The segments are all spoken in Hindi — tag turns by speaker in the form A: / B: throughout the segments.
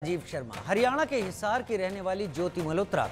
A: राजीव शर्मा हरियाणा के हिसार की रहने वाली ज्योति मल्होत्रा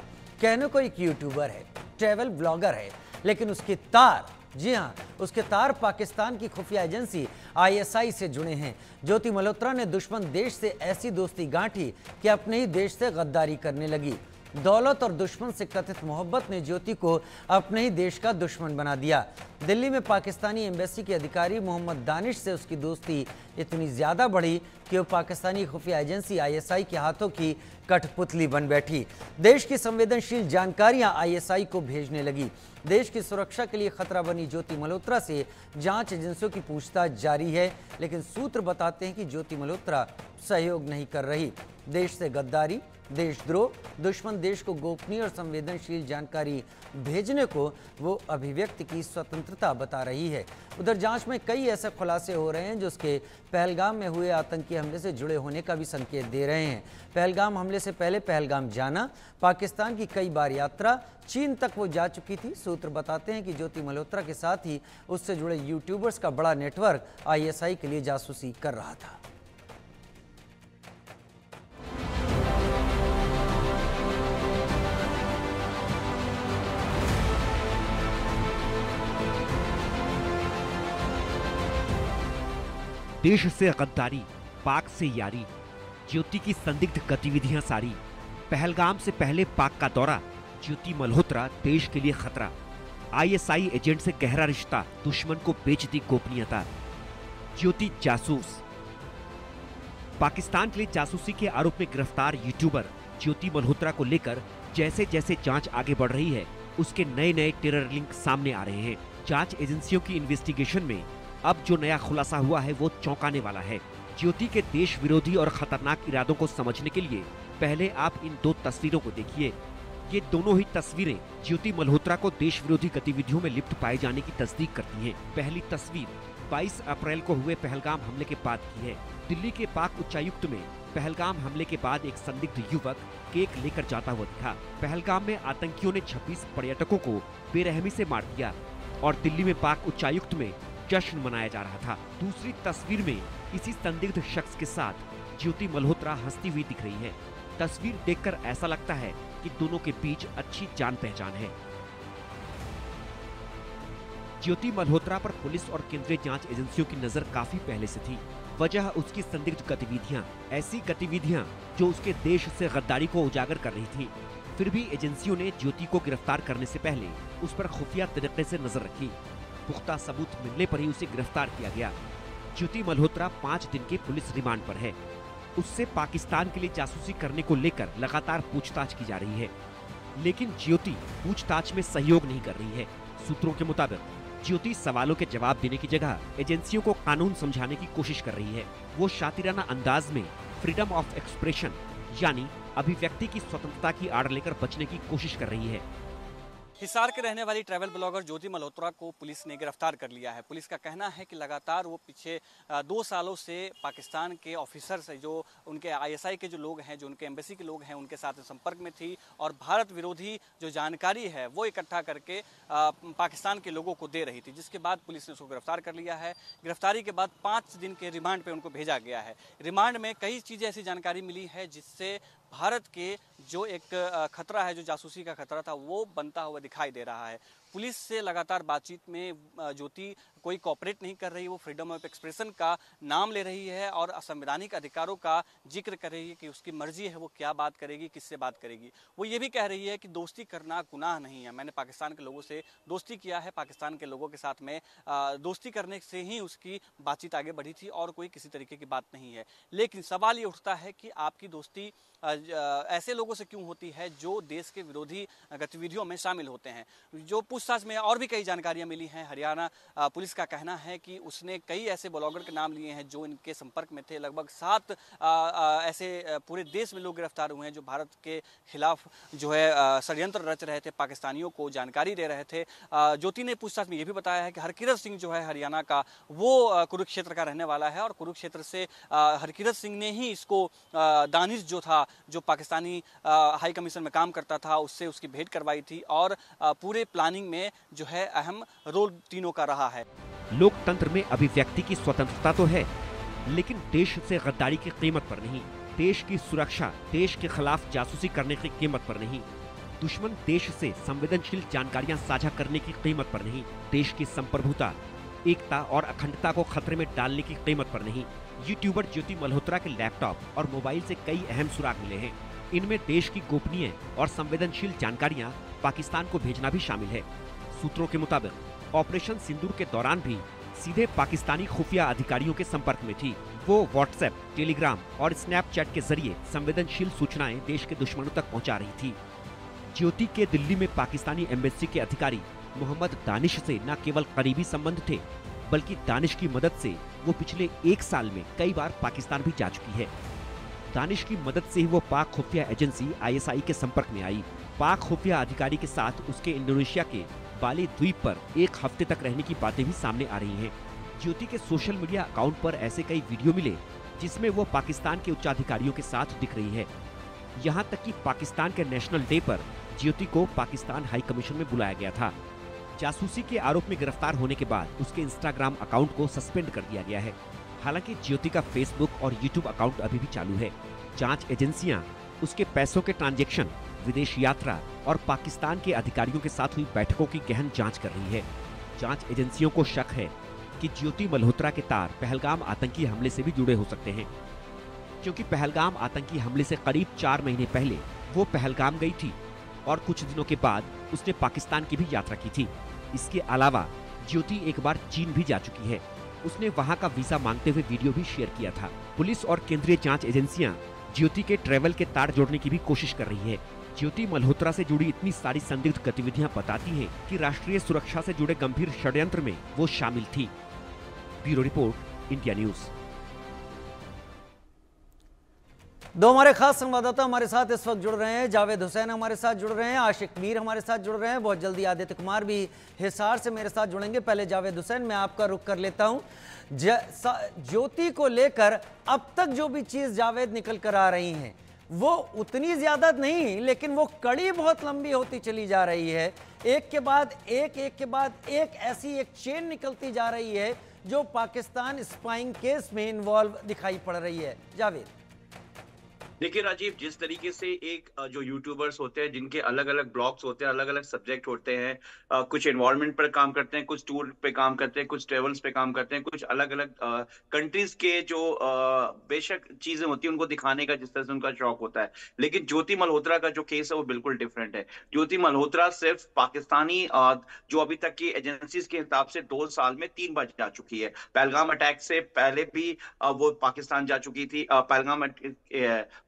A: कहने को एक यूट्यूबर है, ट्रैवल ब्लॉगर है, लेकिन उसके तार, जी हां, उसके तार पाकिस्तान की खुफिया एजेंसी आईएसआई से जुड़े हैं। ज्योति मल्होत्रा ने दुश्मन देश से ऐसी दोस्ती गांठी कि अपने ही देश से गद्दारी करने लगी। दौलत और दुश्मन से कथित मोहब्बत ने ज्योति को अपने ही देश का दुश्मन बना दिया। दिल्ली में पाकिस्तानी एम्बेसी के अधिकारी मोहम्मद दानिश से उसकी दोस्ती इतनी ज्यादा बढ़ी कि वो पाकिस्तानी खुफिया एजेंसी आईएसआई के हाथों की कठपुतली बन बैठी। देश की संवेदनशील जानकारियां आईएसआई को भेजने लगी। देश की सुरक्षा के लिए खतरा बनी ज्योति मल्होत्रा से जांच एजेंसियों की पूछताछ जारी है, लेकिन सूत्र बताते हैं कि ज्योति मल्होत्रा सहयोग नहीं कर रही। देश से गद्दारी, देशद्रोह, दुश्मन देश को गोपनीय और संवेदनशील जानकारी भेजने को वो अभिव्यक्ति की स्वतंत्रता बता रही है। उधर जांच में कई ऐसे खुलासे हो रहे हैं जो उसके पहलगाम में हुए आतंकी हमले से जुड़े होने का भी संकेत दे रहे हैं। पहलगाम हमले से पहले पहलगाम जाना, पाकिस्तान की कई बार यात्रा, चीन तक वो जा चुकी थी। सूत्र बताते हैं कि ज्योति मल्होत्रा के साथ ही उससे जुड़े यूट्यूबर्स का बड़ा नेटवर्क आईएसआई के लिए जासूसी कर रहा था।
B: देश से गद्दारी, पाक से यारी, ज्योति की संदिग्ध गतिविधियां सारी। पहलगाम से पहले पाक का दौरा, ज्योति मल्होत्रा देश के लिए खतरा। आईएसआई एजेंट से गहरा रिश्ता, दुश्मन को बेच दी गोपनीयता। ज्योति जासूस। पाकिस्तान के लिए जासूसी के आरोप में गिरफ्तार यूट्यूबर ज्योति मल्होत्रा को लेकर जैसे जैसे जांच आगे बढ़ रही है, उसके नए नए टेरर लिंक सामने आ रहे हैं। जांच एजेंसियों की इन्वेस्टिगेशन में अब जो नया खुलासा हुआ है वो चौंकाने वाला है। ज्योति के देश विरोधी और खतरनाक इरादों को समझने के लिए पहले आप इन दो तस्वीरों को देखिए। ये दोनों ही तस्वीरें ज्योति मल्होत्रा को देश विरोधी गतिविधियों में लिप्त पाए जाने की तस्दीक करती हैं। पहली तस्वीर 22 अप्रैल को हुए पहलगाम हमले के बाद की है। दिल्ली के पाक उच्चायुक्त में पहलगाम हमले के बाद एक संदिग्ध युवक केक लेकर जाता हुआ दिखा। पहलगाम में आतंकियों ने 26 पर्यटकों को बेरहमी से मार दिया और दिल्ली में पाक उच्चायुक्त में जश्न मनाया जा रहा था। दूसरी तस्वीर में इसी संदिग्ध शख्स के साथ ज्योति मल्होत्रा हंसती हुई दिख रही है। तस्वीर देखकर ऐसा लगता है कि दोनों के बीच अच्छी जान पहचान है। ज्योति मल्होत्रा पर पुलिस और केंद्रीय जांच एजेंसियों की नजर काफी पहले से थी। वजह उसकी संदिग्ध गतिविधियां, ऐसी गतिविधियां जो उसके देश से गद्दारी को उजागर कर रही थी। फिर भी एजेंसियों ने ज्योति को गिरफ्तार करने से पहले उस पर खुफिया तरीके से नजर रखी। पुख्ता सबूत मिलने पर ही उसे गिरफ्तार किया गया। ज्योति मल्होत्रा 5 दिन के पुलिस रिमांड पर है। उससे पाकिस्तान के लिए जासूसी करने को लेकर लगातार पूछताछ की जा रही है, लेकिन ज्योति पूछताछ में सहयोग नहीं कर रही है। सूत्रों के मुताबिक ज्योति सवालों के जवाब देने की जगह एजेंसियों को कानून समझाने की कोशिश कर रही है। वो शातिराना अंदाज में फ्रीडम ऑफ एक्सप्रेशन यानी अभिव्यक्ति की स्वतंत्रता की आड़ लेकर बचने की कोशिश कर रही है।
C: हिसार के रहने वाली ट्रैवल ब्लॉगर ज्योति मल्होत्रा को पुलिस ने गिरफ्तार कर लिया है। पुलिस का कहना है कि लगातार वो पीछे 2 सालों से पाकिस्तान के ऑफिसर्स जो उनके आईएसआई के जो लोग हैं, जो उनके एम्बेसी के लोग हैं, उनके साथ संपर्क में थी और भारत विरोधी जो जानकारी है वो इकट्ठा करके पाकिस्तान के लोगों को दे रही थी, जिसके बाद पुलिस ने उसको गिरफ्तार कर लिया है। गिरफ्तारी के बाद 5 दिन के रिमांड पर उनको भेजा गया है। रिमांड में कई चीज़ें ऐसी जानकारी मिली है जिससे भारत के जो एक खतरा है, जो जासूसी का खतरा था, वो बनता हुआ दिखाई दे रहा है। पुलिस से लगातार बातचीत में ज्योति कोई कोऑपरेट नहीं कर रही। वो फ्रीडम ऑफ एक्सप्रेशन का नाम ले रही है और असंवैधानिक अधिकारों का जिक्र कर रही है कि उसकी मर्जी है वो क्या बात करेगी, किससे बात करेगी। वो ये भी कह रही है कि दोस्ती करना गुनाह नहीं है। मैंने पाकिस्तान के लोगों से दोस्ती किया है, पाकिस्तान के लोगों के साथ में दोस्ती करने से ही उसकी बातचीत आगे बढ़ी थी और कोई किसी तरीके की बात नहीं है। लेकिन सवाल ये उठता है कि आपकी दोस्ती ऐसे लोगों से क्यों होती है जो देश के विरोधी गतिविधियों में शामिल होते हैं। जो पूछताछ में और भी कई जानकारियां मिली हैं। हरियाणा पुलिस का कहना है कि उसने कई ऐसे ब्लॉगर के नाम लिए हैं जो इनके संपर्क में थे। लगभग 7 ऐसे पूरे देश में लोग गिरफ्तार हुए हैं जो भारत के खिलाफ जो है षड्यंत्र रच रहे थे, पाकिस्तानियों को जानकारी दे रहे थे। ज्योति ने पूछताछ में ये भी बताया है कि हरकिरत सिंह जो है हरियाणा का, वो कुरुक्षेत्र का रहने वाला है और कुरुक्षेत्र से हरकिरत सिंह ने ही इसको दानिश जो था, जो पाकिस्तानी हाई कमीशन में काम करता था, उससे उसकी भेंट करवाई थी और पूरे प्लानिंग में जो है अहम रोल तीनों का रहा है।
B: लोकतंत्र में अभिव्यक्ति की स्वतंत्रता तो है, लेकिन देश से गद्दारी की कीमत पर नहीं। देश की सुरक्षा, देश के खिलाफ जासूसी करने की कीमत पर नहीं, दुश्मन देश से संवेदनशील जानकारियां साझा करने की कीमत पर नहीं, देश की संप्रभुता, एकता और अखंडता को खतरे में डालने की कीमत पर नहीं। यूट्यूबर ज्योति मल्होत्रा के लैपटॉप और मोबाइल से कई अहम सुराग मिले हैं। इनमें देश की गोपनीय और संवेदनशील जानकारियां पाकिस्तान को भेजना भी शामिल है। सूत्रों के मुताबिक ऑपरेशन सिंदूर के दौरान भी सीधे पाकिस्तानी खुफिया अधिकारियों के संपर्क में थी। वो व्हाट्सएप, टेलीग्राम और स्नैपचैट के जरिए संवेदनशील सूचनाएं देश के दुश्मनों तक पहुंचा रही थी। ज्योति के दिल्ली में पाकिस्तानी एम्बेसी के अधिकारी मोहम्मद दानिश से न केवल करीबी संबंध थे, बल्कि दानिश की मदद से वो पिछले 1 साल में कई बार पाकिस्तान भी जा चुकी है। दानिश की मदद से ही वो पाक खुफिया एजेंसी ISI के संपर्क में आई। पाक खुफिया अधिकारी के साथ उसके इंडोनेशिया के बाली द्वीप पर 1 हफ्ते तक रहने की बातें भी सामने आ रही हैं। ज्योति के सोशल मीडिया अकाउंट पर ऐसे कई वीडियो मिले जिसमें वो पाकिस्तान के उच्चाधिकारियों के साथ दिख रही है। यहाँ तक कि पाकिस्तान के नेशनल डे पर ज्योति को पाकिस्तान हाई कमीशन में बुलाया गया था। जासूसी के आरोप में गिरफ्तार होने के बाद उसके इंस्टाग्राम अकाउंट को सस्पेंड कर दिया गया है। हालांकि ज्योति का फेसबुक और यूट्यूब अकाउंट अभी भी चालू है। जांच एजेंसियां उसके पैसों के ट्रांजैक्शन, विदेश यात्रा और पाकिस्तान के अधिकारियों के साथ हुई बैठकों की गहन जांच कर रही है। जांच एजेंसियों को शक है कि ज्योति मल्होत्रा के तार पहलगाम आतंकी हमले से भी जुड़े हो सकते हैं, क्योंकि पहलगाम आतंकी हमले से करीब 4 महीने पहले वो पहलगाम गई थी और कुछ दिनों के बाद उसने पाकिस्तान की भी यात्रा की थी। इसके अलावा ज्योति एक बार चीन भी जा चुकी है। उसने वहां का वीजा मांगते हुए वीडियो भी शेयर किया था। पुलिस और केंद्रीय जांच एजेंसियां ज्योति के ट्रैवल के तार जोड़ने की भी कोशिश कर रही है। ज्योति मल्होत्रा से जुड़ी इतनी सारी संदिग्ध गतिविधियां बताती हैं कि राष्ट्रीय सुरक्षा से जुड़े गंभीर षड्यंत्र में वो शामिल थी। Bureau report, India news.
A: दो हमारे खास संवाददाता हमारे साथ इस वक्त जुड़ रहे हैं। जावेद हुसैन हमारे साथ जुड़ रहे हैं, आशिक मीर हमारे साथ जुड़ रहे हैं, बहुत जल्दी आदित्य कुमार भी हिसार से मेरे साथ जुड़ेंगे। पहले जावेद हुसैन, मैं आपका रुख कर लेता हूं। ज्योति को लेकर अब तक जो भी चीज जावेद निकल कर आ रही हैं वो उतनी ज्यादा नहीं, लेकिन वो कड़ी बहुत लंबी होती चली जा रही है। एक के बाद एक ऐसी एक चेन निकलती जा रही है जो पाकिस्तान स्पाइंग केस में इन्वॉल्व दिखाई पड़ रही है। जावेद,
D: देखिए राजीव, जिस तरीके से एक जो यूट्यूबर्स होते हैं जिनके अलग अलग ब्लॉग्स होते हैं, अलग अलग सब्जेक्ट होते हैं, कुछ एनवायरनमेंट पर काम करते हैं, कुछ टूर पे काम करते हैं, कुछ ट्रेवल्स पे काम करते हैं, कुछ अलग अलग कंट्रीज के जो बेशक चीजें होती हैं उनको दिखाने का जिस तरह से उनका शौक होता है। लेकिन ज्योति मल्होत्रा का जो केस है वो बिल्कुल डिफरेंट है। ज्योति मल्होत्रा सिर्फ पाकिस्तानी जो अभी तक की एजेंसीज के हिसाब से 2 साल में 3 बार जा चुकी है। पहलगाम अटैक से पहले भी वो पाकिस्तान जा चुकी थी।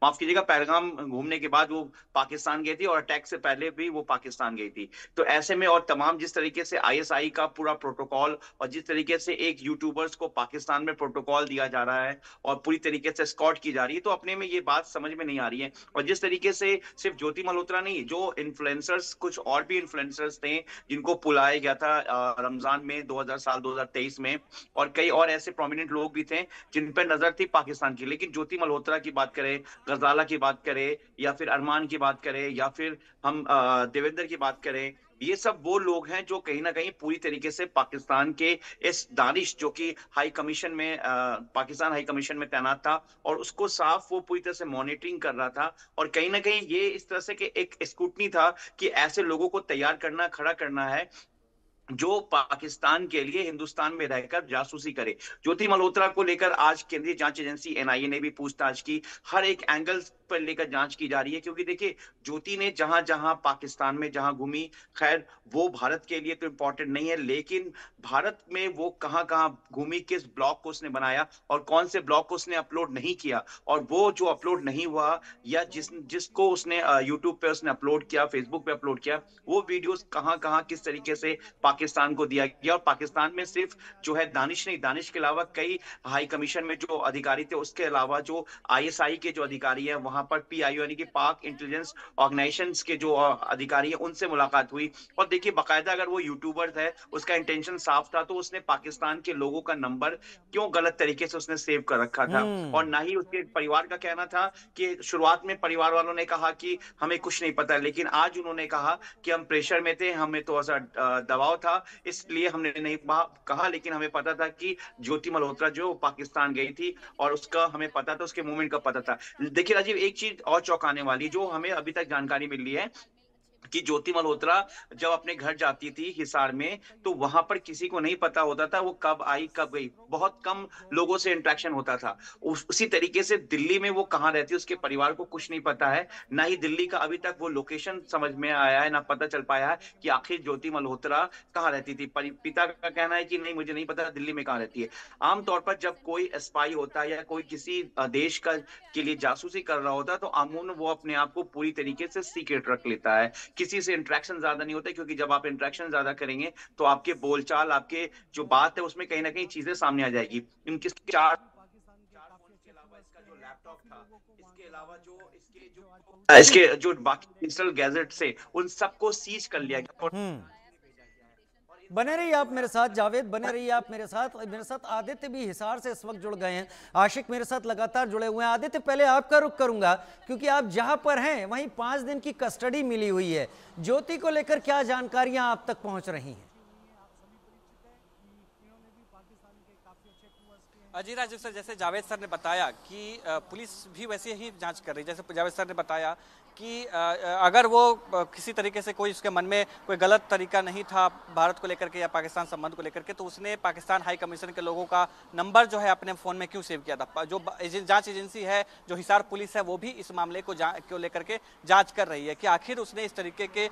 D: माफ कीजिएगा, पहलगाम घूमने के बाद वो पाकिस्तान गई थी और अटैक से पहले भी वो पाकिस्तान गई थी। तो ऐसे में और तमाम जिस तरीके से ISI का पूरा प्रोटोकॉल और जिस तरीके से एक यूट्यूबर्स को पाकिस्तान में प्रोटोकॉल दिया जा रहा है और पूरी तरीके से स्कॉट की जा रही है, तो अपने में ये बात समझ में नहीं आ रही है। और जिस तरीके से सिर्फ ज्योति मल्होत्रा नहीं, जो इन्फ्लुएंसर्स, कुछ और भी इन्फ्लुएंसर्स थे जिनको बुलाया गया था रमजान में 2023 में, और कई और ऐसे प्रोमिनेंट लोग भी थे जिन पर नजर थी पाकिस्तान की। लेकिन ज्योति मल्होत्रा की बात करें, गजाला की बात करें, या फिर अरमान की बात करें, या फिर हम देवेंद्र की बात करें, ये सब वो लोग हैं जो कहीं ना कहीं पूरी तरीके से पाकिस्तान के इस दानिश जो कि हाई कमीशन में पाकिस्तान हाई कमीशन में तैनात था, और उसको साफ वो पूरी तरह से मॉनिटरिंग कर रहा था। और कहीं ना कहीं ये इस तरह से कि एक स्क्रूटनी था कि ऐसे लोगों को तैयार करना, खड़ा करना है जो पाकिस्तान के लिए हिंदुस्तान में रहकर जासूसी करे। ज्योति मल्होत्रा को लेकर आज केंद्रीय जांच एजेंसी NIA ने भी पूछताछ की। हर एक एंगल पर लेकर जांच की जा रही है, क्योंकि देखिए ज्योति ने जहां जहां पाकिस्तान में जहां घूमी, खैर वो भारत के लिए तो इंपॉर्टेंट नहीं है, लेकिन भारत में वो कहां कहां घूमी, किस ब्लॉग को उसने बनाया और कौन से ब्लॉग को उसने अपलोड नहीं किया, और वो जो अपलोड नहीं हुआ या जिसको उसने यूट्यूब पे उसने अपलोड किया, फेसबुक पे अपलोड किया, वो वीडियोस कहां कहां किस तरीके से पाकिस्तान को दिया गया। और पाकिस्तान में सिर्फ जो है दानिश नहीं, दानिश के अलावा कई हाई कमीशन में जो अधिकारी थे, उसके अलावा जो ISI के जो अधिकारी हैं, वहां पर PIO यानी कि पाक इंटेलिजेंस ऑर्गेनाइजेशंस के जो अधिकारी हैं, उनसे मुलाकात हुई। और देखिए बाकायदा अगर वो यूट्यूबर है, उसका इंटेंशन साफ था, तो उसने पाकिस्तान के लोगों का नंबर क्यों गलत तरीके से उसने सेव कर रखा था। और ना ही उसके परिवार का कहना था कि शुरुआत में परिवार वालों ने कहा कि हमें कुछ नहीं पता, लेकिन आज उन्होंने कहा कि हम प्रेशर में थे, हमें तो ऐसा दबाव था, था इसलिए हमने नहीं कहा, लेकिन हमें पता था कि ज्योति मल्होत्रा जो पाकिस्तान गई थी और उसका हमें पता था, उसके मूवमेंट का पता था। देखिए राजीव, एक चीज और चौंकाने वाली जो हमें अभी तक जानकारी मिल रही है कि ज्योति मल्होत्रा जब अपने घर जाती थी हिसार में, तो वहां पर किसी को नहीं पता होता था वो कब आई कब गई, बहुत कम लोगों से इंटरेक्शन होता था। उसी तरीके से दिल्ली में वो कहाँ रहती है उसके परिवार को कुछ नहीं पता है, ना ही दिल्ली का अभी तक वो लोकेशन समझ में आया है, ना पता चल पाया है कि आखिर ज्योति मल्होत्रा कहाँ रहती थी। पिता का कहना है कि नहीं मुझे नहीं पता दिल्ली में कहाँ रहती है। आमतौर पर जब कोई स्पाई होता है या कोई किसी देश का के लिए जासूसी कर रहा होता है तो अमूमन वो अपने आप को पूरी तरीके से सीक्रेट रख लेता है, किसी से इंटरेक्शन ज्यादा नहीं होता, क्योंकि जब आप इंटरेक्शन ज्यादा करेंगे तो आपके बोलचाल, आपके जो बात है उसमें कहीं ना कहीं चीजें सामने आ जाएगी। इनके चार फोन के अलावा इसका जो लैपटॉप था, इसके अलावा जो इसके जो बाकी डिजिटल गैजेट से उन सबको सीज कर लिया गया।
A: बने रहिए आप मेरे साथ जावेद, बने रहिए आप मेरे साथ आदित्य भी हिसार से इस वक्त जुड़ गए हैं, आशिक मेरे साथ लगातार जुड़े हुए हैं। आदित्य, पहले आपका रुख करूंगा क्योंकि आप जहां पर हैं वहीं 5 दिन की कस्टडी मिली हुई है। ज्योति को लेकर क्या जानकारियां आप तक पहुंच रही हैं?
C: जी राजीव सर, जैसे जावेद सर ने बताया कि पुलिस भी वैसे ही जांच कर रही है। जैसे जावेद सर ने बताया कि अगर वो किसी तरीके से कोई उसके मन में कोई गलत तरीका नहीं था भारत को लेकर के या पाकिस्तान संबंध को लेकर के, तो उसने पाकिस्तान हाई कमीशन के लोगों का नंबर जो है अपने फ़ोन में क्यों सेव किया था। जो जांच एजेंसी है, जो हिसार पुलिस है, वो भी इस मामले को लेकर के जांच कर रही है कि आखिर उसने इस तरीके के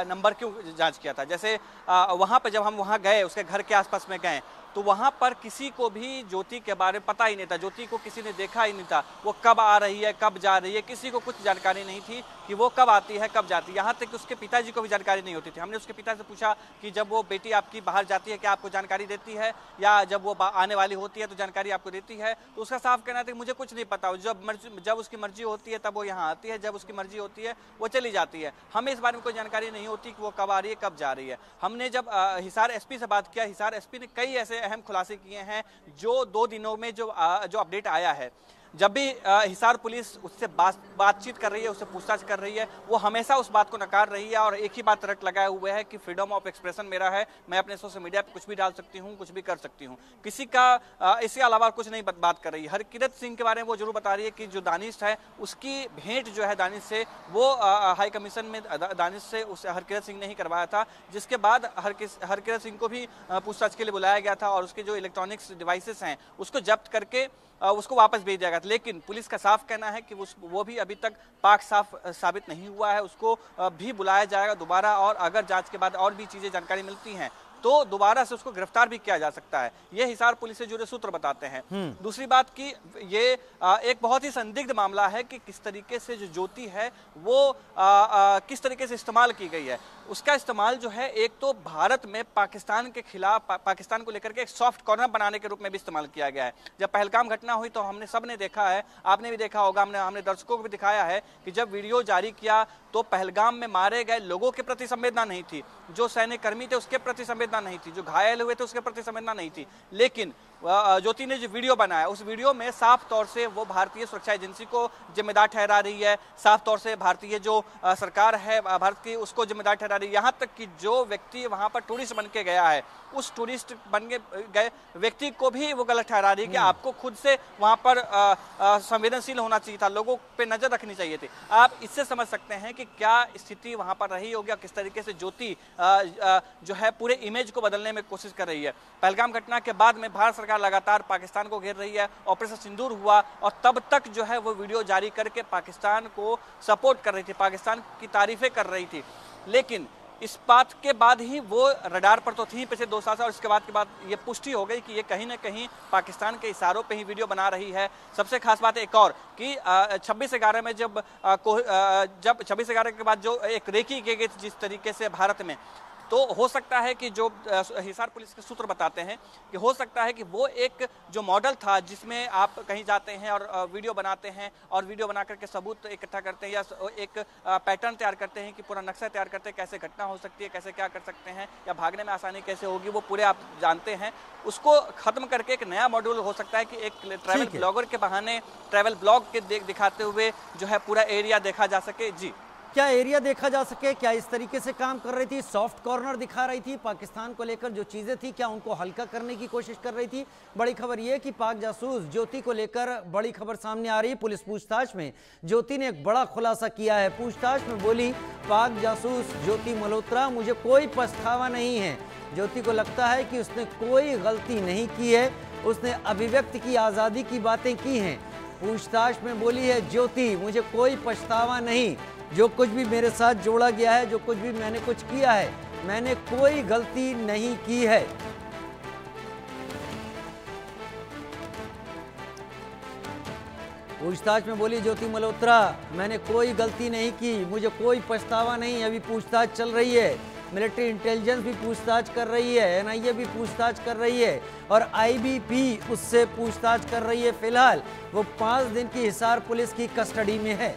C: नंबर क्यों जाँच किया था। जैसे वहाँ पर जब हम वहाँ गए, उसके घर के आसपास में गए, तो वहां पर किसी को भी ज्योति के बारे में पता ही नहीं था, ज्योति को किसी ने देखा ही नहीं था, वो कब आ रही है कब जा रही है, किसी को कुछ जानकारी नहीं थी कि वो कब आती है कब जाती है। यहाँ तक कि उसके पिताजी को भी जानकारी नहीं होती थी। हमने उसके पिता से पूछा कि जब वो बेटी आपकी बाहर जाती है क्या आपको जानकारी देती है, या जब वो आने वाली होती है तो जानकारी आपको देती है, तो उसका साफ कहना था कि मुझे कुछ नहीं पता, जब उसकी मर्जी होती है तब वो यहाँ आती है, जब उसकी मर्जी होती है वो चली जाती है, हमें इस बारे में कोई जानकारी नहीं होती कि वो कब आ रही है कब जा रही है। हमने जब हिसार एसपी से बात किया, हिसार एसपी ने कई ऐसे अहम खुलासे किए हैं जो 2 दिनों में जो अपडेट आया है। जब भी हिसार पुलिस उससे बातचीत कर रही है, उससे पूछताछ कर रही है, वो हमेशा उस बात को नकार रही है और एक ही बात तर्क लगाए हुए है कि फ्रीडम ऑफ एक्सप्रेशन मेरा है, मैं अपने सोशल मीडिया पे कुछ भी डाल सकती हूँ, कुछ भी कर सकती हूँ, किसी का इसके अलावा कुछ नहीं बात कर रही है। हरकिरत सिंह के बारे में वो जरूर बता रही है कि जो दानिश है उसकी भेंट जो है दानिश से, वो हाई कमीशन में दानिश से उस हरकिरत सिंह ने ही करवाया था, जिसके बाद हरकिरत सिंह को भी पूछताछ के लिए बुलाया गया था और उसके जो इलेक्ट्रॉनिक्स डिवाइसेस हैं उसको जब्त करके उसको वापस भेज दिया गया था। लेकिन पुलिस का साफ कहना है कि वो भी अभी तक पाक साफ साबित नहीं हुआ है, उसको भी बुलाया जाएगा दोबारा, और अगर जांच के बाद और भी चीजें जानकारी मिलती हैं तो दोबारा से उसको गिरफ्तार भी किया जा सकता है, ये हिसार पुलिस से जुड़े सूत्र बताते हैं। दूसरी बात कि ये एक बहुत ही संदिग्ध मामला है कि किस तरीके से जो ज्योति है वो किस तरीके से इस्तेमाल की गई है। उसका इस्तेमाल जो है एक तो भारत में पाकिस्तान के खिलाफ, पाकिस्तान को लेकर के एक सॉफ्ट कॉर्नर बनाने के रूप में भी इस्तेमाल किया गया है। जब पहलगाम घटना हुई तो हमने सबने देखा है, आपने भी देखा होगा, हमने दर्शकों को भी दिखाया है कि जब वीडियो जारी किया तो पहलगाम में मारे गए लोगों के प्रति संवेदना नहीं थी, जो सैनिक कर्मी थे उसके प्रति संवेदना नहीं थी, जो घायल हुए थे उसके प्रति संवेदना नहीं थी। लेकिन ज्योति ने जो वीडियो बनाया उस वीडियो में साफ तौर से वो भारतीय सुरक्षा एजेंसी को जिम्मेदार ठहरा रही है, साफ तौर से भारतीय जो सरकार है भारत की उसको जिम्मेदार ठहरा रही है। यहाँ तक कि जो व्यक्ति वहाँ पर टूरिस्ट बन के गया है उस टूरिस्ट बन के गए व्यक्ति को भी वो गलत ठहरा रही है कि आपको खुद से वहाँ पर संवेदनशील होना चाहिए था, लोगों पे नजर रखनी चाहिए थी। आप इससे समझ सकते हैं कि क्या स्थिति वहाँ पर रही होगी, किस तरीके से ज्योति जो है पूरे इमेज को बदलने में कोशिश कर रही है। पहलगाम घटना के बाद में भारत सरकार लगातार पाकिस्तान को घेर रही है, ऑपरेशन सिंदूर हुआ और तब तक जो है वो वीडियो जारी करके पाकिस्तान को सपोर्ट कर रही थी, पाकिस्तान की तारीफें कर रही थी। लेकिन इस बात के बाद ही वो रडार पर तो थी पिछले 2 साल से, और इसके बाद ये पुष्टि हो गई कि ये कहीं ना कहीं पाकिस्तान के इशारों पे ही वीडियो बना रही है। सबसे खास बात एक और कि 26/11 में जब 26/11 के बाद जो एक रेकी की गई थी जिस तरीके से भारत में, तो हो सकता है कि जो हिसार पुलिस के सूत्र बताते हैं कि हो सकता है कि वो एक जो मॉडल था जिसमें आप कहीं जाते हैं और वीडियो बनाते हैं और वीडियो बना करके सबूत इकट्ठा करते हैं या एक पैटर्न तैयार करते हैं कि पूरा नक्शा तैयार करते हैं कैसे घटना हो सकती है, कैसे क्या कर सकते हैं या भागने में आसानी कैसे होगी, वो पूरे आप जानते हैं। उसको खत्म करके एक नया मॉड्यूल हो सकता है कि एक ट्रैवल ब्लॉगर के बहाने ट्रैवल ब्लॉग के दिखाते हुए जो है पूरा एरिया देखा जा सके। जी
A: क्या एरिया देखा जा सके, क्या इस तरीके से काम कर रही थी, सॉफ्ट कॉर्नर दिखा रही थी, पाकिस्तान को लेकर जो चीज़ें थी क्या उनको हल्का करने की कोशिश कर रही थी? बड़ी खबर यह कि पाक जासूस ज्योति को लेकर बड़ी खबर सामने आ रही है। पुलिस पूछताछ में ज्योति ने एक बड़ा खुलासा किया है। पूछताछ में बोली पाक जासूस ज्योति मल्होत्रा, मुझे कोई पछतावा नहीं है। ज्योति को लगता है कि उसने कोई गलती नहीं की है, उसने अभिव्यक्ति की आज़ादी की बातें की हैं। पूछताछ में बोली है ज्योति, मुझे कोई पछतावा नहीं, जो कुछ भी मेरे साथ जोड़ा गया है, जो कुछ भी मैंने कुछ किया है, मैंने कोई गलती नहीं की है। पूछताछ में बोली ज्योति मल्होत्रा, मैंने कोई गलती नहीं की, मुझे कोई पछतावा नहीं। अभी पूछताछ चल रही है, मिलिट्री इंटेलिजेंस भी पूछताछ कर रही है, एनआईए भी पूछताछ कर रही है और आईबीपी उससे पूछताछ कर रही है। फिलहाल वो 5 दिन की हिसार पुलिस की कस्टडी में है।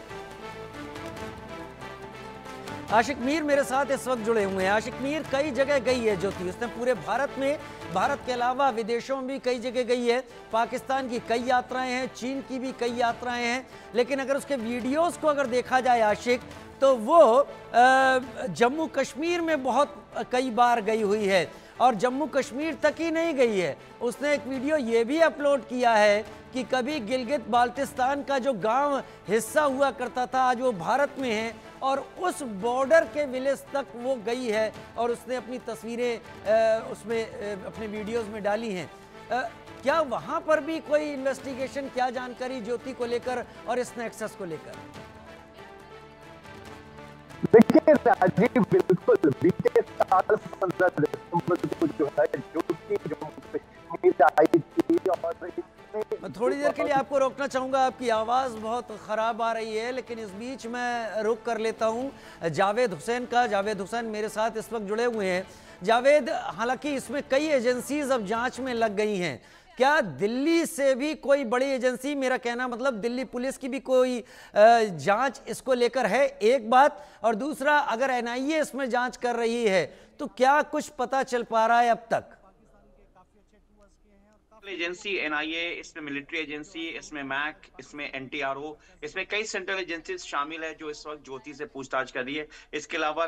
A: आशिक मीर मेरे साथ इस वक्त जुड़े हुए हैं। आशिक मीर, कई जगह गई है ज्योति, उसने पूरे भारत में, भारत के अलावा विदेशों में भी कई जगह गई है। पाकिस्तान की कई यात्राएं हैं, चीन की भी कई यात्राएं हैं, लेकिन अगर उसके वीडियोस को अगर देखा जाए आशिक, तो वो जम्मू कश्मीर में बहुत कई बार गई हुई है और जम्मू कश्मीर तक ही नहीं गई है। उसने एक वीडियो ये भी अपलोड किया है कि कभी गिलगित बाल्टिस्तान का जो गांव हिस्सा हुआ करता था आज वो भारत में है और उस बॉर्डर के विलेज तक वो गई है और उसने अपनी तस्वीरें उसमें अपने वीडियोस में डाली हैं। क्या वहां पर भी कोई इन्वेस्टिगेशन, क्या जानकारी ज्योति को लेकर और इस नेक्सस को लेकर?
E: देखिए राजीव, बिल्कुल बीते साल 15 दिसंबर को जो है ज्योति जम्मू कश्मीर आई थी और
A: मैं थोड़ी देर के लिए आपको रोकना चाहूंगा, आपकी आवाज़ बहुत ख़राब आ रही है, लेकिन इस बीच मैं रुक कर लेता हूं जावेद हुसैन का। जावेद हुसैन मेरे साथ इस वक्त जुड़े हुए हैं। जावेद, हालांकि इसमें कई एजेंसीज अब जांच में लग गई हैं, क्या दिल्ली से भी कोई बड़ी एजेंसी, मेरा कहना मतलब दिल्ली पुलिस की भी कोई जांच इसको लेकर है? एक बात, और दूसरा, अगर एनआईए इसमें जांच कर रही है तो क्या कुछ पता चल पा रहा है अब तक?
D: एजेंसी एनआईए, इसमें मिलिट्री एजेंसी, इसमें मैक, इसमें एनटीआरओ, इसमें कई सेंट्रल एजेंसीज शामिल है जो इस वक्त ज्योति से पूछताछ कर रही है। इसके अलावा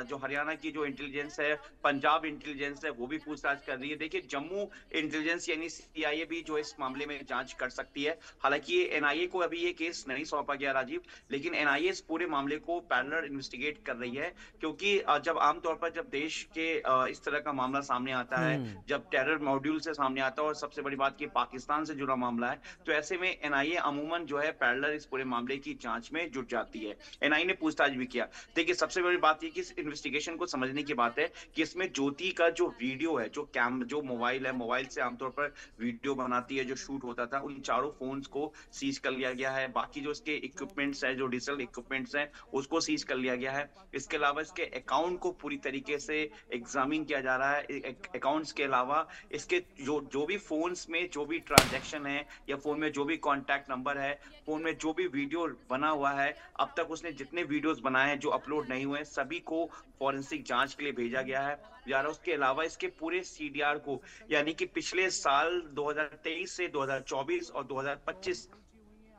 D: जो हरियाणा की जो इंटेलिजेंस है, पंजाब इंटेलिजेंस है, वो भी पूछताछ कर रही है। देखिए, जम्मू इंटेलिजेंस यानी सीआईए भी जो इस मामले में जांच कर सकती है। हालांकि ये एनआईए को अभी ये केस नहीं सौंपा गया राजीव, लेकिन एनआईए इस पूरे मामले को पैरेलल इन्वेस्टिगेट कर रही है, क्योंकि जब आमतौर पर जब देश के इस तरह का मामला सामने आता है, जब टेरर मॉड्यूल से सामने आता है और सबसे बड़ी बात कि पाकिस्तान से जुड़ा मामला है, तो ऐसे में एनआईए अमूमन जो है पैरेलल इस पूरे मामले की जांच में जुट जाती है। एनआईए ने पूछताछ भी किया। देखिए, सबसे बड़ी बात ये कि इस इन्वेस्टिगेशन को समझने की बात है कि इसमें ज्योति का जो वीडियो है, जो मोबाइल है, मोबाइल से आमतौर पर वीडियो बनाती है, जो शूट होता था, उन चारों फोन्स को सीज कर लिया गया है। बाकी जो इसके इक्विपमेंट्स है, जो डिजिटल इक्विपमेंट्स हैं, उसको सीज कर लिया गया है। इसके अलावा इसके अकाउंट को पूरी तरीके से एग्जामिन किया जा रहा है। अकाउंट्स के अलावा इसके जो भी फोन्स में जो भी ट्रांजैक्शन है या फोन में जो भी कॉन्टैक्ट नंबर है, फोन में जो भी वीडियो बना हुआ है, अब तक उसने जितने वीडियोस बनाए हैं जो अपलोड नहीं हुए, सभी को फॉरेंसिक जांच के लिए भेजा गया है। यार, उसके अलावा इसके पूरे सीडीआर को, यानी कि पिछले साल 2023 से 2024 और 2025,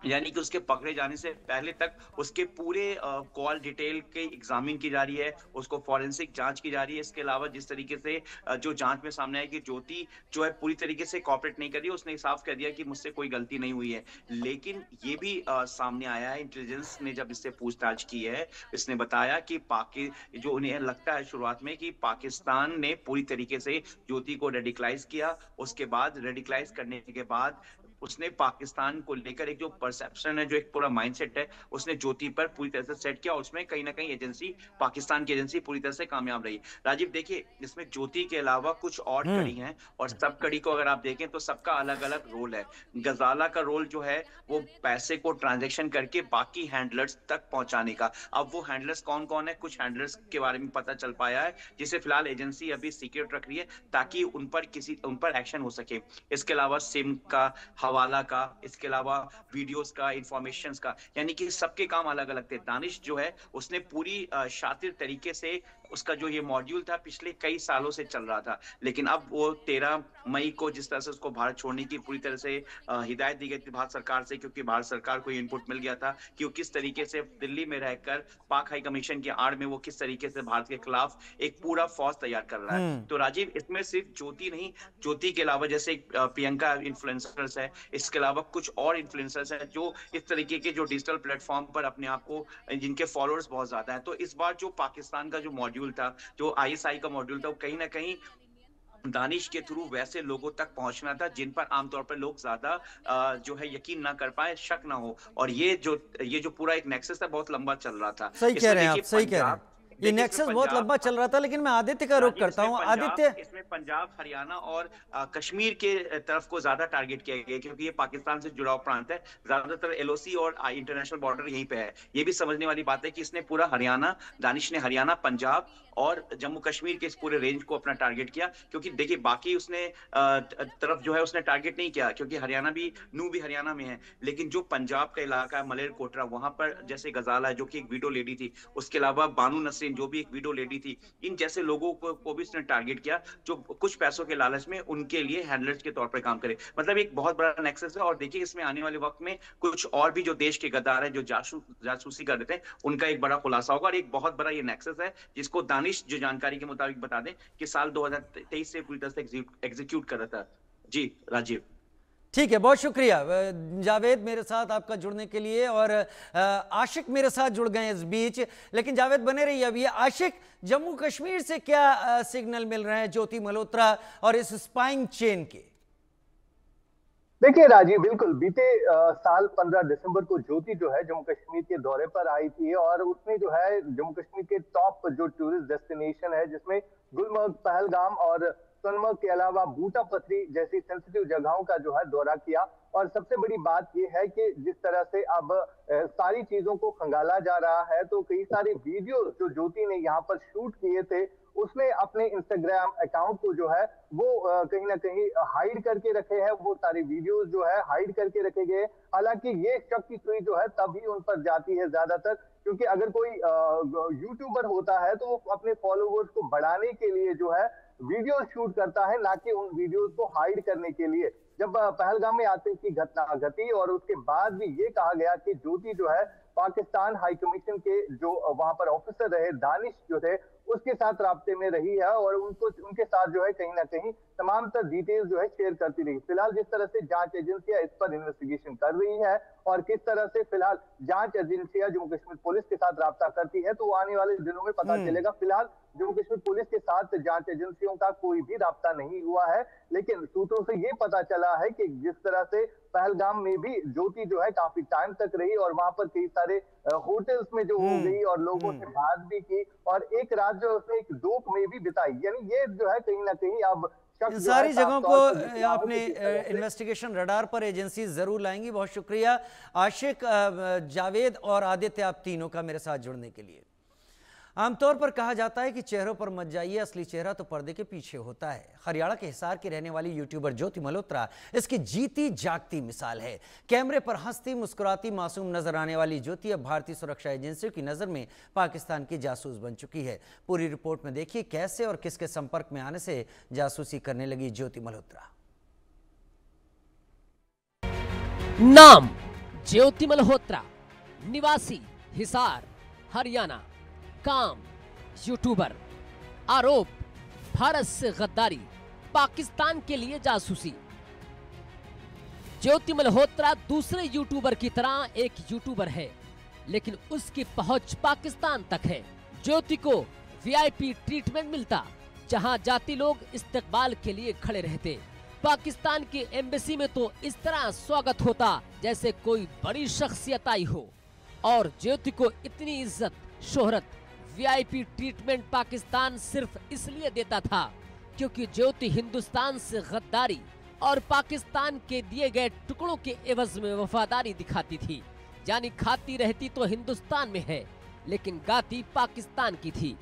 D: यानी कि उसके पकड़े जाने से पहले तक उसके पूरे कॉल डिटेल के एग्जामिन की जा रही है, उसको फॉरेंसिक जांच की जा रही है। इसके अलावा जिस तरीके से जो जांच में सामने आया कि ज्योति जो है पूरी तरीके से कोऑपरेट नहीं कर रही है, उसने साफ कर दिया कि मुझसे कोई गलती नहीं हुई है। लेकिन ये भी सामने आया है, इंटेलिजेंस ने जब इससे पूछताछ की है, इसने बताया कि जो उन्हें लगता है शुरुआत में कि पाकिस्तान ने पूरी तरीके से ज्योति को रेडिकलाइज किया। उसके बाद रेडिकलाइज करने के बाद उसने पाकिस्तान को लेकर एक जो परसेप्शन है, जो एक पूरा माइंडसेट है, उसने ज्योति पर पूरी तरह से सेट किया। उसमें कहीं ना कहीं एजेंसी, पाकिस्तान की एजेंसी पूरी तरह से कामयाब रही। राजीव, देखिए, इसमें ज्योति के अलावा कुछ और कड़ी हैं और सब कड़ी को अगर आप देखें तो सबका अलग अलग रोल है। गजाला का रोल जो है वो पैसे को ट्रांजेक्शन करके बाकी हैंडलर्स तक पहुंचाने का। अब वो हैंडलर्स कौन कौन है, कुछ हैंडलर्स के बारे में पता चल पाया है, जिसे फिलहाल एजेंसी अभी सीक्रेट रख रही है ताकि उन पर एक्शन हो सके। इसके अलावा सिम का, हवाला का, इसके अलावा वीडियोस का, इंफॉर्मेशंस का, यानी कि सबके काम अलग अलग थे। दानिश जो है उसने पूरी शातिर तरीके से उसका जो ये मॉड्यूल था पिछले कई सालों से चल रहा था, लेकिन अब वो 13 मई को जिस तरह से उसको भारत छोड़ने की पूरी तरह से हिदायत दी गई थी भारत सरकार से, क्योंकि भारत सरकार को इनपुट मिल गया था कि वो किस तरीके से दिल्ली में रहकर पाक हाई कमीशन की आड़ में वो किस तरीके से भारत के खिलाफ एक पूरा फौज तैयार कर रहा है। तो राजीव, इसमें सिर्फ ज्योति नहीं, ज्योति के अलावा जैसे प्रियंका इन्फ्लुएंसर्स है, इसके अलावा कुछ और इन्फ्लुएंसर्स है जो इस तरीके के जो डिजिटल प्लेटफॉर्म पर अपने आप को, जिनके फॉलोअर्स बहुत ज्यादा है। तो इस बार जो पाकिस्तान का जो मॉड्यूल था, जो ISI का मॉड्यूल था, वो कहीं ना कहीं दानिश के थ्रू वैसे लोगों तक पहुंचना था जिन पर आमतौर पर लोग ज्यादा जो है यकीन ना कर पाए, शक ना हो। और ये जो पूरा एक नेक्सस था बहुत लंबा चल रहा था।
A: सही कह रहे हैं आप, सही कह रहे हैं। ये नेक्सस बहुत लंबा चल रहा था, लेकिन मैं आदित्य का रुख करता हूं। आदित्य,
D: इसमें पंजाब, हरियाणा और कश्मीर के तरफ को ज्यादा टारगेट किया गया, क्योंकि ये पाकिस्तान से जुड़ा हुआ प्रांत है, ज्यादातर LOC और इंटरनेशनल बॉर्डर यहीं पे है। ये भी समझने वाली बात है कि इसने पूरा हरियाणा, दानिश ने हरियाणा, पंजाब और जम्मू कश्मीर के इस पूरे रेंज को अपना टारगेट किया। क्योंकि देखिए बाकी उसने तरफ जो है उसने टारगेट नहीं किया, क्योंकि हरियाणा भी, नू भी हरियाणा में है, लेकिन जो पंजाब का इलाका है, मलेर कोटरा, वहां पर जैसे गजाला है जो कि एक वीडियो लेडी थी, उसके अलावा बानू नसरीन जो भी एक वीडियो लेडी थी, इन जैसे लोगों को भी इसने टारगेट किया जो कुछ पैसों के लालच में उनके लिए हैंडलर्स के तौर पर काम करे। मतलब एक बहुत बड़ा नेक्सस है। और देखिए इसमें आने वाले वक्त में कुछ और भी जो देश के गद्दार है, जो जासूसी कर रहे थे, उनका एक बड़ा खुलासा होगा। और एक बहुत बड़ा ये नेक्सस है जिसको दानिश जो जानकारी के मुताबिक बता दें कि साल 2023 से पूरी तरह से एग्जीक्यूट कर रहा था। जी राजीव।
A: ठीक है, बहुत शुक्रिया जावेद मेरे साथ आपका जुड़ने के लिए। और आशिक मेरे साथ जुड़ गए इस बीच, लेकिन जावेद बने रहिए। अब ये आशिक, जम्मू कश्मीर से क्या सिग्नल मिल रहे हैं ज्योति मल्होत्रा और इस स्पाइंग चेन के?
E: देखिए राजीव, बिल्कुल बीते साल 15 दिसंबर को ज्योति जो है जम्मू कश्मीर के दौरे पर आई थी, और उसने जो है जम्मू कश्मीर के टॉप जो टूरिस्ट डेस्टिनेशन है, जिसमें गुलमर्ग, पहलगाम और सोनमर्ग के अलावा बूटा पथरी जैसी सेंसिटिव जगहों का जो है दौरा किया। और सबसे बड़ी बात यह है कि जिस तरह से अब सारी चीजों को खंगाला जा रहा है, तो कई सारे वीडियो जो ज्योति ने यहाँ पर शूट किए थे, उसने अपने इंस्टाग्राम अकाउंट को जो है वो कहीं ना कहीं हाइड करके रखे हैं। वो सारे वीडियोस जो है हाइड करके रखे गए। हालांकि ये शक की सुई जो है तभी उन पर जाती है ज्यादातर, क्योंकि अगर कोई यूट्यूबर होता है तो वो अपने फॉलोवर्स को बढ़ाने के लिए जो है वीडियो शूट करता है, ना कि उन वीडियोस को हाइड करने के लिए। जब पहलगाम में आतंक की घटना घटी और उसके बाद भी ये कहा गया कि ज्योति जो है पाकिस्तान हाई कमीशन के जो वहां पर ऑफिसर रहे, दानिश जो थे, उसके साथ राब्ते में रही है और उनके साथ जो है कहीं ना कहीं तमाम तर डिटेल जो है शेयर करती रही। फिलहाल जिस तरह से जांच एजेंसियां इस पर इन्वेस्टिगेशन कर रही है और किस तरह से फिलहाल जांच एजेंसियां जम्मू कश्मीर पुलिस के साथ राब्ता करती है, तो आने वाले दिनों में पता चलेगा। फिलहाल जम्मू कश्मीर पुलिस के साथ जांच एजेंसियों का कोई भी राब्ता नहीं हुआ है, लेकिन सूत्रों से ये पता चला है कि जिस तरह से पहलगाम में भी ज्योति जो है काफी टाइम तक रही और वहां पर कई सारे होटल्स में जो हो गई और लोगों से बात भी की और एक रात जो उसने एक जोक में भी बिताई। यानी ये जो है कहीं ना कहीं अब
A: इन सारी जगहों को आपने इन्वेस्टिगेशन रडार पर एजेंसी जरूर लाएंगी। बहुत शुक्रिया आशिक, जावेद और आदित्य, आप तीनों का मेरे साथ जुड़ने के लिए। आमतौर पर कहा जाता है कि चेहरों पर मत जाइए, असली चेहरा तो पर्दे के पीछे होता है। हरियाणा के हिसार की रहने वाली यूट्यूबर ज्योति मल्होत्रा इसकी जीती जागती मिसाल है। कैमरे पर हंसती मुस्कुराती मासूम नजर आने वाली ज्योति अब भारतीय सुरक्षा एजेंसियों की नजर में पाकिस्तान की जासूस बन चुकी है। पूरी रिपोर्ट में देखिए कैसे और किसके संपर्क में आने से जासूसी करने लगी ज्योति मल्होत्रा।
F: नाम ज्योति मल्होत्रा, निवासी हिसार, हरियाणा, काम यूट्यूबर, आरोप भारत से गद्दारी, पाकिस्तान के लिए जासूसी। ज्योति मल्होत्रा दूसरे यूट्यूबर की तरह एक यूट्यूबर है, लेकिन उसकी पहुंच पाकिस्तान तक है। ज्योति को VIP ट्रीटमेंट मिलता, जहां जाती लोग इस्तकबाल के लिए खड़े रहते। पाकिस्तान की एम्बेसी में तो इस तरह स्वागत होता जैसे कोई बड़ी शख्सियत आई हो। और ज्योति को इतनी इज्जत, शोहरत, VIP ट्रीटमेंट पाकिस्तान सिर्फ इसलिए देता था क्योंकि ज्योति हिंदुस्तान से गद्दारी और पाकिस्तान के दिए गए टुकड़ों के एवज में वफादारी दिखाती थी। यानी खाती रहती तो हिंदुस्तान में है, लेकिन गाती पाकिस्तान की थी।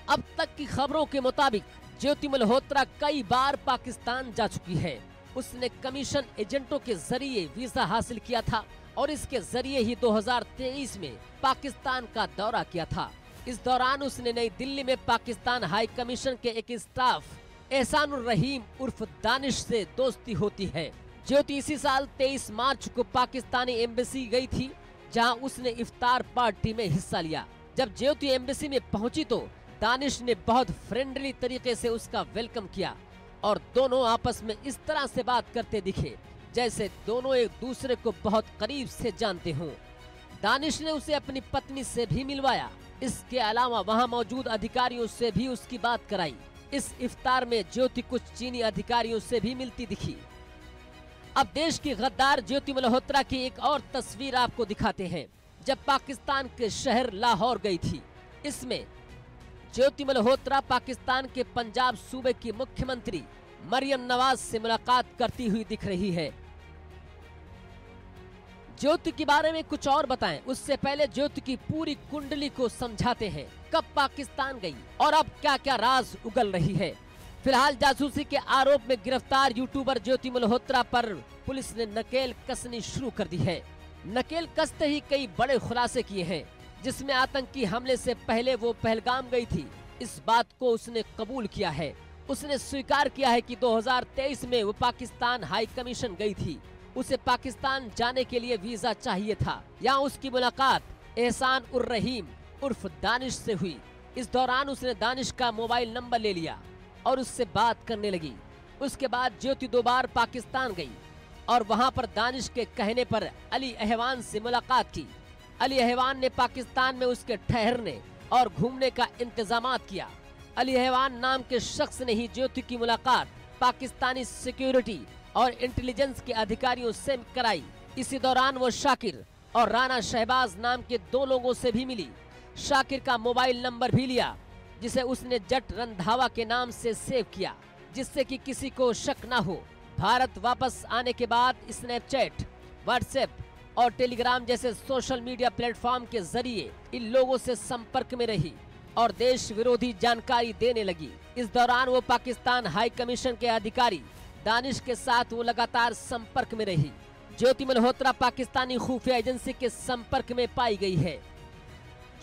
F: अब तक की खबरों के मुताबिक ज्योति मल्होत्रा कई बार पाकिस्तान जा चुकी है उसने कमीशन एजेंटों के जरिए वीजा हासिल किया था और इसके जरिए ही 2023 में पाकिस्तान का दौरा किया था। इस दौरान उसने नई दिल्ली में पाकिस्तान हाई कमीशन के एक स्टाफ एहसानुर रहीम उर्फ दानिश से दोस्ती होती है। ज्योति इसी साल 23 मार्च को पाकिस्तानी एम्बेसी गई थी, जहां उसने इफ्तार पार्टी में हिस्सा लिया। जब ज्योति एम्बेसी में पहुंची तो दानिश ने बहुत फ्रेंडली तरीके से उसका वेलकम किया और दोनों आपस में इस तरह से बात करते दिखे जैसे दोनों एक दूसरे को बहुत करीब से जानते हों। दानिश ने उसे अपनी पत्नी से भी मिलवाया। इसके अलावा वहां मौजूद अधिकारियों से भी उसकी बात कराई। इस इफ्तार में ज्योति कुछ चीनी अधिकारियों से भी मिलती दिखी। अब देश की गद्दार ज्योति मल्होत्रा की एक और तस्वीर आपको दिखाते हैं, जब पाकिस्तान के शहर लाहौर गई थी। इसमें ज्योति मल्होत्रा पाकिस्तान के पंजाब सूबे की मुख्यमंत्री मरियम नवाज से मुलाकात करती हुई दिख रही है। ज्योति के बारे में कुछ और बताएं, उससे पहले ज्योति की पूरी कुंडली को समझाते हैं। कब पाकिस्तान गई और अब क्या क्या राज उगल रही है। फिलहाल जासूसी के आरोप में गिरफ्तार यूट्यूबर ज्योति मल्होत्रा पर पुलिस ने नकेल कसनी शुरू कर दी है। नकेल कसते ही कई बड़े खुलासे किए हैं, जिसमें आतंकी हमले से पहले वो पहलगाम गई थी, इस बात को उसने कबूल किया है। उसने स्वीकार किया है कि 2023 में वो पाकिस्तान हाई कमीशन गई थी। उसे पाकिस्तान जाने के लिए वीजा चाहिए था। यहाँ उसकी मुलाकात एहसान उर रहीम उर्फ दानिश से हुई। इस दौरान उसने दानिश का मोबाइल नंबर ले लिया और उससे बात करने लगी। उसके बाद ज्योति 2 बार पाकिस्तान गई और वहां पर दानिश के कहने पर अली अहवान से मुलाकात की। अली अहवान ने पाकिस्तान में उसके ठहरने और घूमने का इंतजाम किया। अली अहवान नाम के शख्स ने ही ज्योति की मुलाकात पाकिस्तानी सिक्योरिटी और इंटेलिजेंस के अधिकारियों से कराई। इसी दौरान वो शाकिर और राना शहबाज नाम के 2 लोगों से भी मिली। शाकिर का मोबाइल नंबर भी लिया, जिसे उसने जट रंधावा के नाम से सेव किया, जिससे कि किसी को शक न हो। भारत वापस आने के बाद स्नैपचैट, व्हाट्सएप और टेलीग्राम जैसे सोशल मीडिया प्लेटफॉर्म के जरिए इन लोगों से संपर्क में रही और देश विरोधी जानकारी देने लगी। इस दौरान वो पाकिस्तान हाई कमीशन के अधिकारी दानिश के साथ वो लगातार संपर्क में रही। ज्योति मल्होत्रा पाकिस्तानी खुफिया एजेंसी के संपर्क में पाई गई है।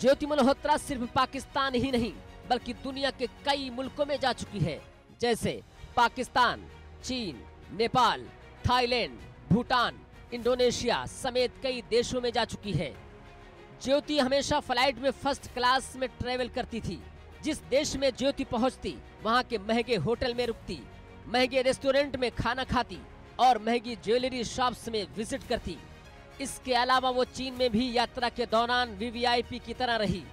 F: ज्योति मल्होत्रा सिर्फ पाकिस्तान ही नहीं बल्कि दुनिया के कई मुल्कों में जा चुकी है, जैसे पाकिस्तान, चीन, नेपाल, थाईलैंड, भूटान, इंडोनेशिया समेत कई देशों में जा चुकी है। ज्योति हमेशा फ्लाइट में फर्स्ट क्लास में ट्रेवल करती थी। जिस देश में ज्योति पहुंचती वहां के महंगे होटल में रुकती, महंगे रेस्टोरेंट में खाना खाती और महंगी ज्वेलरी शॉप्स में विजिट करती। इसके अलावा वो चीन में भी यात्रा के दौरान वीवीआईपी की तरह रही।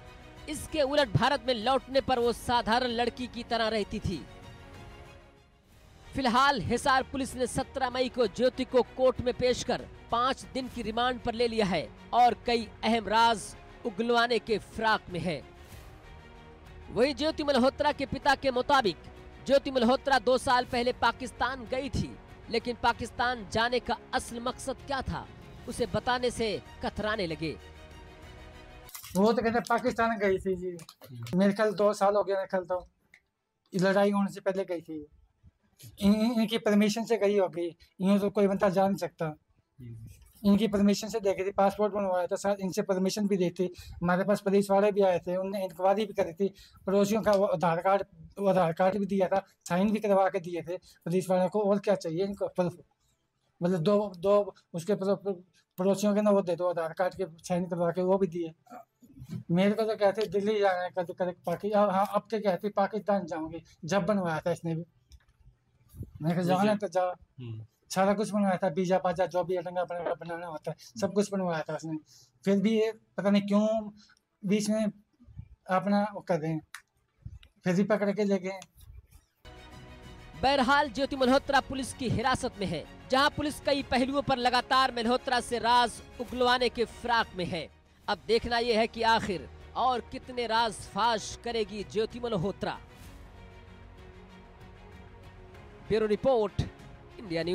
F: इसके उलट भारत में लौटने पर वो साधारण लड़की की तरह रहती थी। फिलहाल हिसार पुलिस ने 17 मई को ज्योति को कोर्ट में पेश कर 5 दिन की रिमांड पर ले लिया है और कई अहम राज उगलवाने के फिराक में है। वहीं ज्योति मल्होत्रा के पिता के मुताबिक ज्योति मल्होत्रा 2 साल पहले पाकिस्तान गई थी, लेकिन पाकिस्तान जाने का असल मकसद क्या था उसे बताने से कतराने लगे।
G: वो तो कहते पाकिस्तान गई थी जी, मेरे ख्याल 2 साल हो गया। मेरे ख्याल तो लड़ाई होने से पहले गई थी। इनकी परमिशन से गई होगी, इन्हें तो कोई बंदा जा नहीं सकता। इनकी परमिशन से देखी थी, पासपोर्ट बनवाया था, साथ इनसे परमिशन भी दी थी। हमारे पास पुलिस वाले भी आए थे, उनने इंक्वायरी भी करी थी। पड़ोसियों का आधार कार्ड भी दिया था, साइन भी करवा के दिए थे पुलिस वालों को। और क्या चाहिए इनको? मतलब दो उसके पड़ोसियों के ना वो दे दो, आधार कार्ड के साइन करवा के वो भी दिए। मेरे को तो कहते दिल्ली जाना है, हाँ अब तो कहते पाकिस्तान जाऊंगी। जब बनवाया था इसने भी, मेरे को जाना तो जा, सारा कुछ बनवाया था, बीजा बाजा जो भी अटंगा बनाना होता है सब कुछ बनवाया था उसने। फिर भी ये पता नहीं क्यों बीच में अपना वो कर रहे हैं, फिर भी पकड़ के ले गए।
F: बहरहाल ज्योति मल्होत्रा पुलिस की हिरासत में है, जहां पुलिस कई पहलुओं पर लगातार मल्होत्रा से राज उगलवाने के फिराक में है। अब देखना यह है कि आखिर और कितने राज फाश करेगी Jyoti Malhotra. Bureau report, India news.